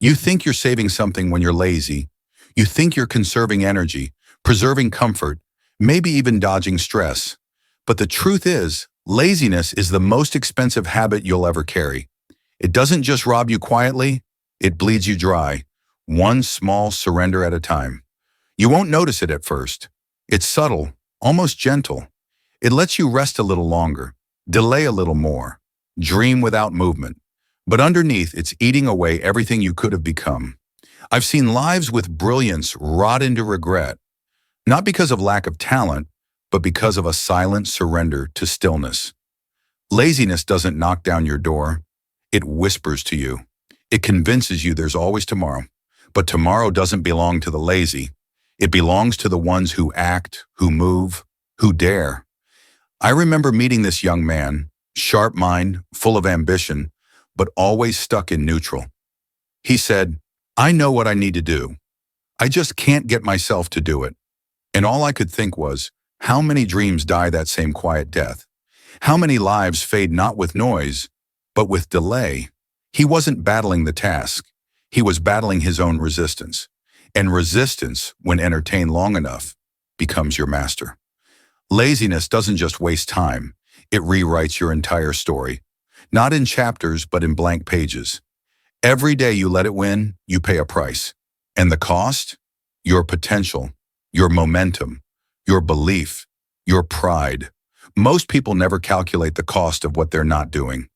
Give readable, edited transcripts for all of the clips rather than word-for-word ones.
You think you're saving something when you're lazy. You think you're conserving energy, preserving comfort, maybe even dodging stress. But the truth is, laziness is the most expensive habit you'll ever carry. It doesn't just rob you quietly, it bleeds you dry, one small surrender at a time. You won't notice it at first. It's subtle, almost gentle. It lets you rest a little longer, delay a little more, dream without movement. But underneath, it's eating away everything you could have become. I've seen lives with brilliance rot into regret, not because of lack of talent, but because of a silent surrender to stillness. Laziness doesn't knock down your door. It whispers to you. It convinces you there's always tomorrow. But tomorrow doesn't belong to the lazy. It belongs to the ones who act, who move, who dare. I remember meeting this young man, sharp mind, full of ambition, but always stuck in neutral. He said, "I know what I need to do. I just can't get myself to do it." And all I could think was, how many dreams die that same quiet death? How many lives fade not with noise, but with delay? He wasn't battling the task. He was battling his own resistance. And resistance, when entertained long enough, becomes your master. Laziness doesn't just waste time. It rewrites your entire story. Not in chapters, but in blank pages. Every day you let it win, you pay a price. And the cost? Your potential, your momentum, your belief, your pride. Most people never calculate the cost of what they're not doing.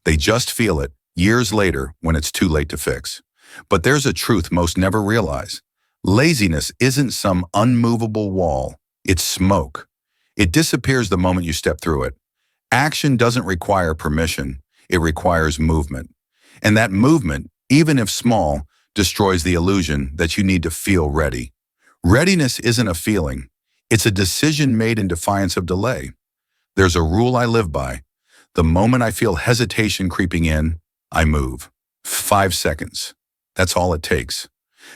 They just feel it years later when it's too late to fix. But there's a truth most never realize. Laziness isn't some unmovable wall. It's smoke. It disappears the moment you step through it. Action doesn't require permission. It requires movement. And that movement, even if small, destroys the illusion that you need to feel ready. Readiness isn't a feeling. It's a decision made in defiance of delay. There's a rule I live by. The moment I feel hesitation creeping in, I move. 5 seconds. That's all it takes.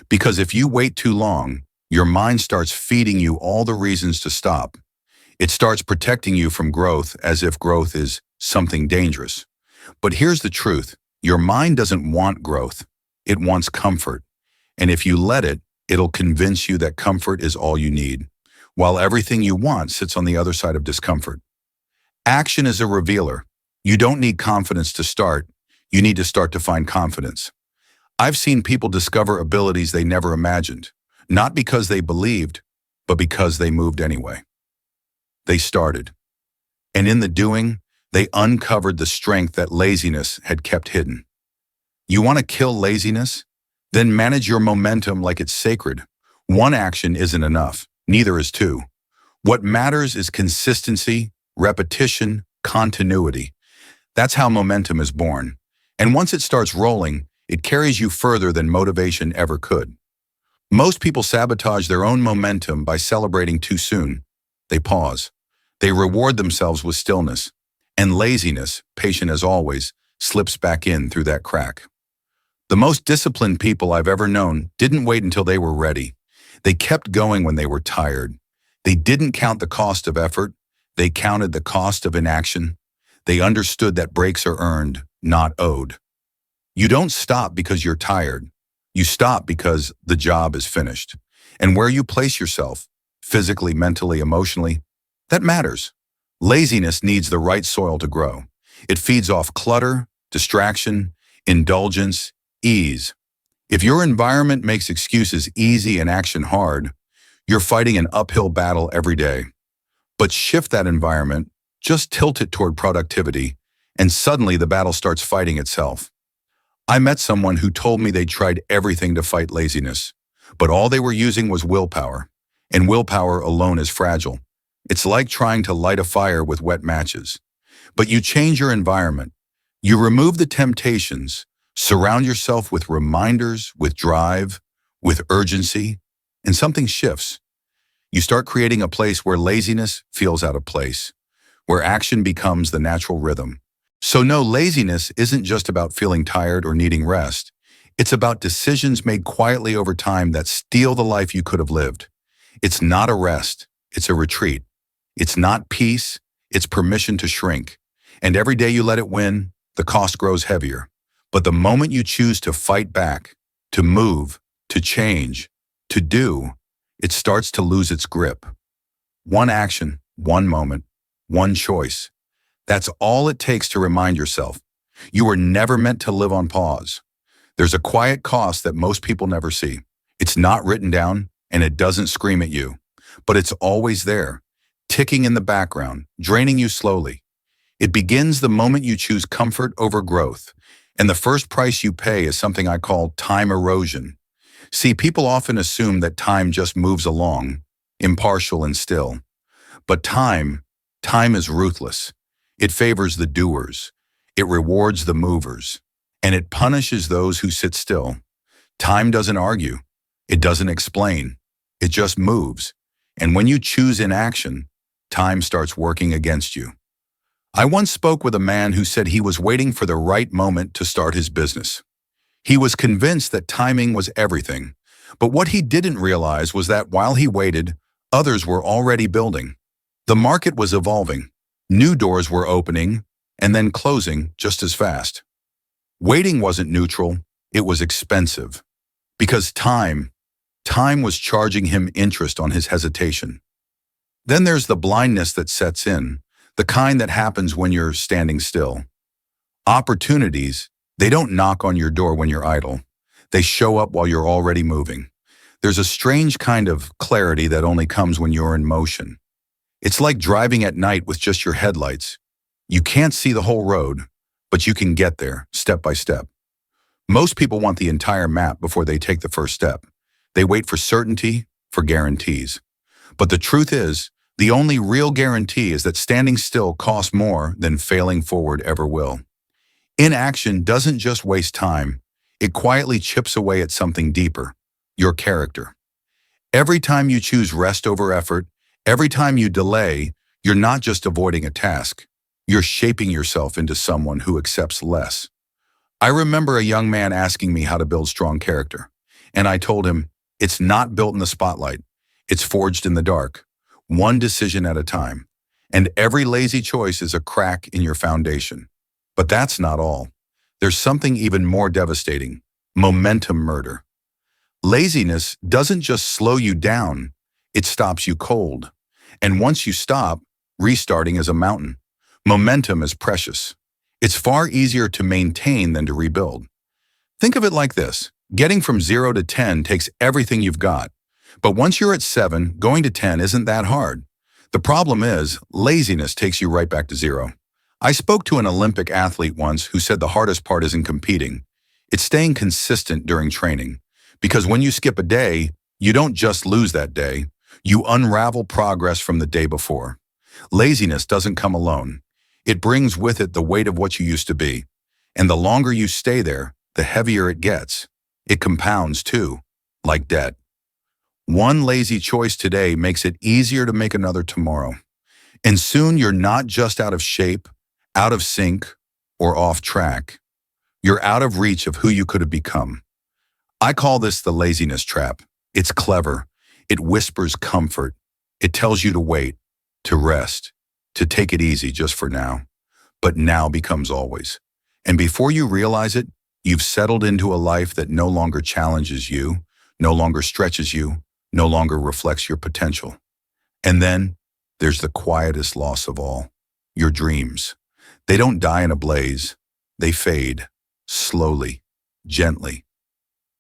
Because if you wait too long, your mind starts feeding you all the reasons to stop. It starts protecting you from growth as if growth is something dangerous. But here's the truth. Your mind doesn't want growth. It wants comfort. And if you let it, it'll convince you that comfort is all you need, while everything you want sits on the other side of discomfort. Action is a revealer. You don't need confidence to start. You need to start to find confidence. I've seen people discover abilities they never imagined, not because they believed, but because they moved anyway. They started. And in the doing, they uncovered the strength that laziness had kept hidden. You want to kill laziness? Then manage your momentum like it's sacred. One action isn't enough. Neither is two. What matters is consistency, repetition, continuity. That's how momentum is born. And once it starts rolling, it carries you further than motivation ever could. Most people sabotage their own momentum by celebrating too soon. They pause. They reward themselves with stillness. And laziness, patient as always, slips back in through that crack. The most disciplined people I've ever known didn't wait until they were ready. They kept going when they were tired. They didn't count the cost of effort. They counted the cost of inaction. They understood that breaks are earned, not owed. You don't stop because you're tired. You stop because the job is finished. And where you place yourself, physically, mentally, emotionally, that matters. Laziness needs the right soil to grow. It feeds off clutter, distraction, indulgence, ease. If your environment makes excuses easy and action hard, you're fighting an uphill battle every day. But shift that environment, just tilt it toward productivity, and suddenly the battle starts fighting itself. I met someone who told me they'd tried everything to fight laziness, but all they were using was willpower, and willpower alone is fragile. It's like trying to light a fire with wet matches. But you change your environment. You remove the temptations, surround yourself with reminders, with drive, with urgency, and something shifts. You start creating a place where laziness feels out of place, where action becomes the natural rhythm. So no, laziness isn't just about feeling tired or needing rest. It's about decisions made quietly over time that steal the life you could have lived. It's not a rest, it's a retreat. It's not peace, it's permission to shrink. And every day you let it win, the cost grows heavier. But the moment you choose to fight back, to move, to change, to do, it starts to lose its grip. One action, one moment, one choice. That's all it takes to remind yourself. You were never meant to live on pause. There's a quiet cost that most people never see. It's not written down and it doesn't scream at you, but it's always there, ticking in the background, draining you slowly. It begins the moment you choose comfort over growth, and the first price you pay is something I call time erosion. See, people often assume that time just moves along, impartial and still. But time is ruthless. It favors the doers. It rewards the movers. And it punishes those who sit still. Time doesn't argue. It doesn't explain. It just moves. And when you choose inaction, time starts working against you. I once spoke with a man who said he was waiting for the right moment to start his business. He was convinced that timing was everything, but what he didn't realize was that while he waited, others were already building. The market was evolving. New doors were opening and then closing just as fast. Waiting wasn't neutral, it was expensive. Because time was charging him interest on his hesitation. Then there's the blindness that sets in, the kind that happens when you're standing still. Opportunities, they don't knock on your door when you're idle. They show up while you're already moving. There's a strange kind of clarity that only comes when you're in motion. It's like driving at night with just your headlights. You can't see the whole road, but you can get there, step by step. Most people want the entire map before they take the first step. They wait for certainty, for guarantees. But the truth is, the only real guarantee is that standing still costs more than failing forward ever will. Inaction doesn't just waste time, it quietly chips away at something deeper, your character. Every time you choose rest over effort, every time you delay, you're not just avoiding a task, you're shaping yourself into someone who accepts less. I remember a young man asking me how to build strong character, and I told him, it's not built in the spotlight, it's forged in the dark, one decision at a time, and every lazy choice is a crack in your foundation. But that's not all. There's something even more devastating, momentum murder. Laziness doesn't just slow you down, it stops you cold. And once you stop, restarting is a mountain. Momentum is precious. It's far easier to maintain than to rebuild. Think of it like this. Getting from 0 to 10 takes everything you've got. But once you're at 7, going to 10 isn't that hard. The problem is, laziness takes you right back to 0. I spoke to an Olympic athlete once who said the hardest part isn't competing. It's staying consistent during training. Because when you skip a day, you don't just lose that day. You unravel progress from the day before. Laziness doesn't come alone. It brings with it the weight of what you used to be. And the longer you stay there, the heavier it gets. It compounds too, like debt. One lazy choice today makes it easier to make another tomorrow. And soon you're not just out of shape, out of sync, or off track. You're out of reach of who you could have become. I call this the laziness trap. It's clever. It whispers comfort. It tells you to wait, to rest, to take it easy just for now. But now becomes always. And before you realize it, you've settled into a life that no longer challenges you, no longer stretches you, no longer reflects your potential. And then there's the quietest loss of all, your dreams. They don't die in a blaze. They fade, slowly, gently.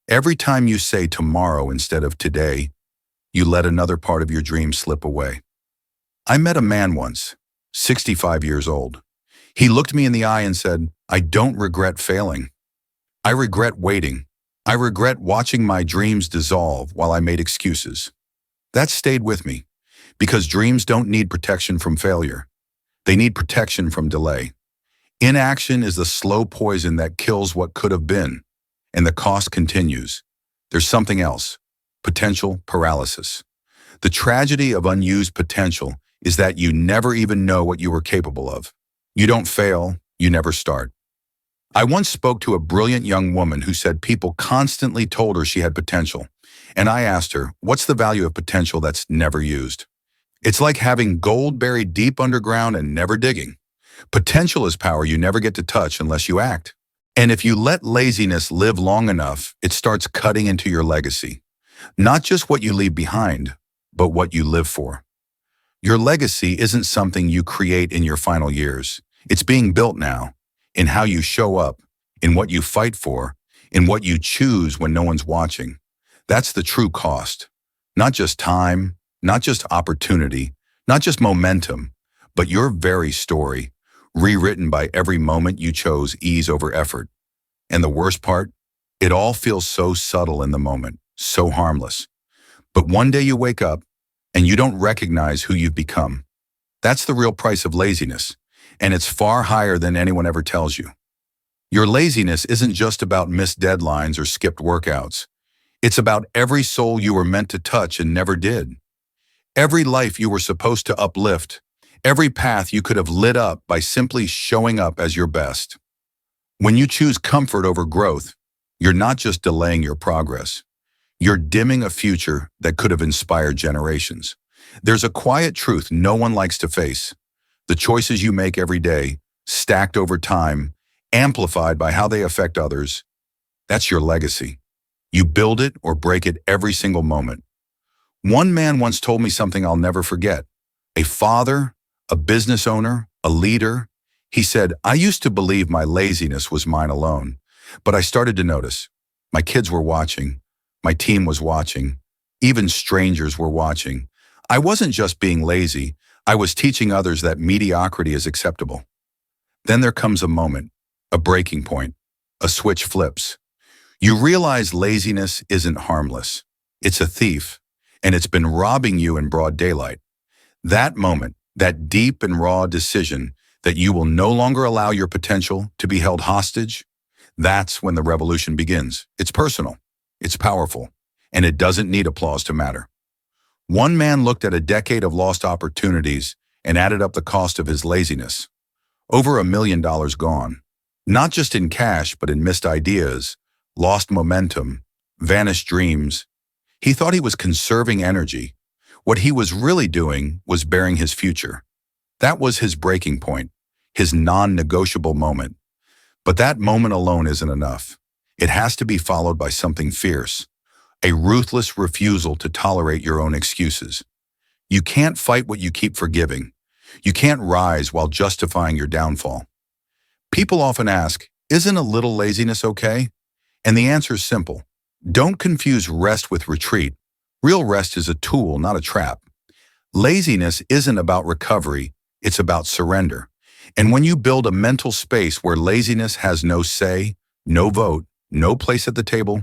Every time you say tomorrow instead of today, you let another part of your dream slip away. I met a man once, 65 years old. He looked me in the eye and said, I don't regret failing. I regret waiting. I regret watching my dreams dissolve while I made excuses. That stayed with me, because dreams don't need protection from failure. They need protection from delay. Inaction is the slow poison that kills what could have been, and the cost continues. There's something else, potential paralysis. The tragedy of unused potential is that you never even know what you were capable of. You don't fail, you never start. I once spoke to a brilliant young woman who said people constantly told her she had potential, and I asked her, what's the value of potential that's never used? It's like having gold buried deep underground and never digging. Potential is power you never get to touch unless you act. And if you let laziness live long enough, it starts cutting into your legacy. Not just what you leave behind, but what you live for. Your legacy isn't something you create in your final years. It's being built now, in how you show up, in what you fight for, in what you choose when no one's watching. That's the true cost. Not just time, not just opportunity, not just momentum, but your very story, rewritten by every moment you chose ease over effort. And the worst part? It all feels so subtle in the moment, so harmless. But one day you wake up and you don't recognize who you've become. That's the real price of laziness, and it's far higher than anyone ever tells you. Your laziness isn't just about missed deadlines or skipped workouts. It's about every soul you were meant to touch and never did. Every life you were supposed to uplift. Every path you could have lit up by simply showing up as your best. When you choose comfort over growth, you're not just delaying your progress. You're dimming a future that could have inspired generations. There's a quiet truth no one likes to face. The choices you make every day, stacked over time, amplified by how they affect others, that's your legacy. You build it or break it every single moment. One man once told me something I'll never forget. A father, a business owner, a leader. He said, "I used to believe my laziness was mine alone, but I started to notice. My kids were watching. My team was watching. Even strangers were watching. I wasn't just being lazy. I was teaching others that mediocrity is acceptable." Then there comes a moment, a breaking point. A switch flips. You realize laziness isn't harmless. It's a thief, and it's been robbing you in broad daylight. That moment, that deep and raw decision that you will no longer allow your potential to be held hostage, that's when the revolution begins. It's personal, it's powerful, and it doesn't need applause to matter. One man looked at a decade of lost opportunities and added up the cost of his laziness. Over $1 million gone. Not just in cash, but in missed ideas, lost momentum, vanished dreams. He thought he was conserving energy. What he was really doing was bearing his future. That was his breaking point, his non-negotiable moment. But that moment alone isn't enough. It has to be followed by something fierce, a ruthless refusal to tolerate your own excuses. You can't fight what you keep forgiving. You can't rise while justifying your downfall. People often ask, isn't a little laziness okay? And the answer is simple. Don't confuse rest with retreat. Real rest is a tool, not a trap. Laziness isn't about recovery, it's about surrender. And when you build a mental space where laziness has no say, no vote, no place at the table,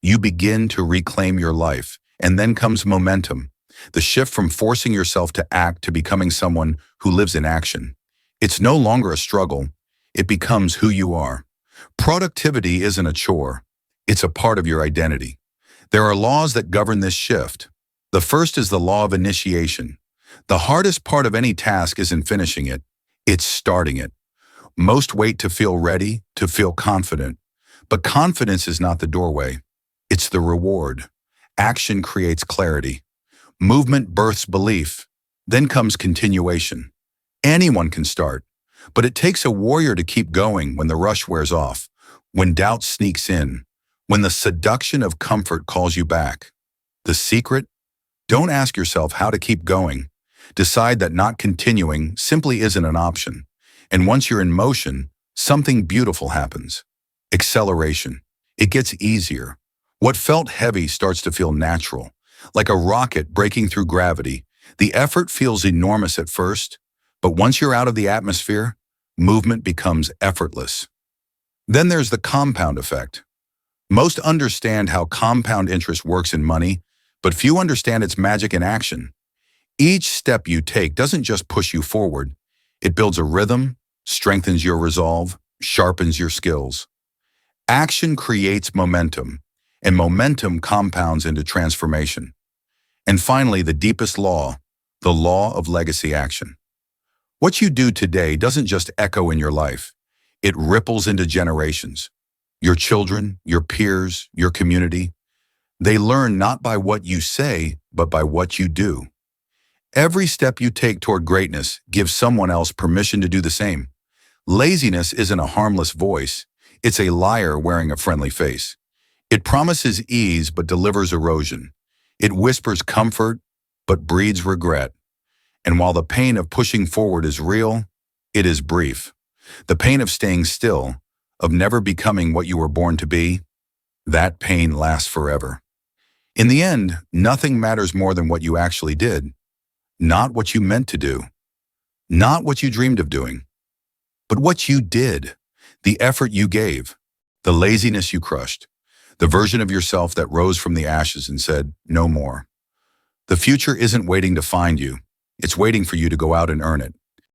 you begin to reclaim your life. And then comes momentum, the shift from forcing yourself to act to becoming someone who lives in action. It's no longer a struggle, it becomes who you are. Productivity isn't a chore, it's a part of your identity. There are laws that govern this shift. The first is the law of initiation. The hardest part of any task isn't finishing it, it's starting it. Most wait to feel ready, to feel confident. But confidence is not the doorway, it's the reward. Action creates clarity. Movement births belief. Then comes continuation. Anyone can start, but it takes a warrior to keep going when the rush wears off, when doubt sneaks in, when the seduction of comfort calls you back. The secret? Don't ask yourself how to keep going. Decide that not continuing simply isn't an option. And once you're in motion, something beautiful happens. Acceleration. It gets easier. What felt heavy starts to feel natural. Like a rocket breaking through gravity. The effort feels enormous at first, but once you're out of the atmosphere, movement becomes effortless. Then there's the compound effect. Most understand how compound interest works in money, but few understand its magic in action. Each step you take doesn't just push you forward. It builds a rhythm, strengthens your resolve, sharpens your skills. Action creates momentum, and momentum compounds into transformation. And finally, the deepest law, the law of legacy action. What you do today doesn't just echo in your life. It ripples into generations. Your children, your peers, your community. They learn not by what you say, but by what you do. Every step you take toward greatness gives someone else permission to do the same. Laziness isn't a harmless voice. It's a liar wearing a friendly face. It promises ease but delivers erosion. It whispers comfort but breeds regret. And while the pain of pushing forward is real, it is brief. The pain of staying still, of never becoming what you were born to be, that pain lasts forever. In the end, nothing matters more than what you actually did, not what you meant to do, not what you dreamed of doing, but what you did, the effort you gave, the laziness you crushed, the version of yourself that rose from the ashes and said, no more. The future isn't waiting to find you. It's waiting for you to go out and earn it.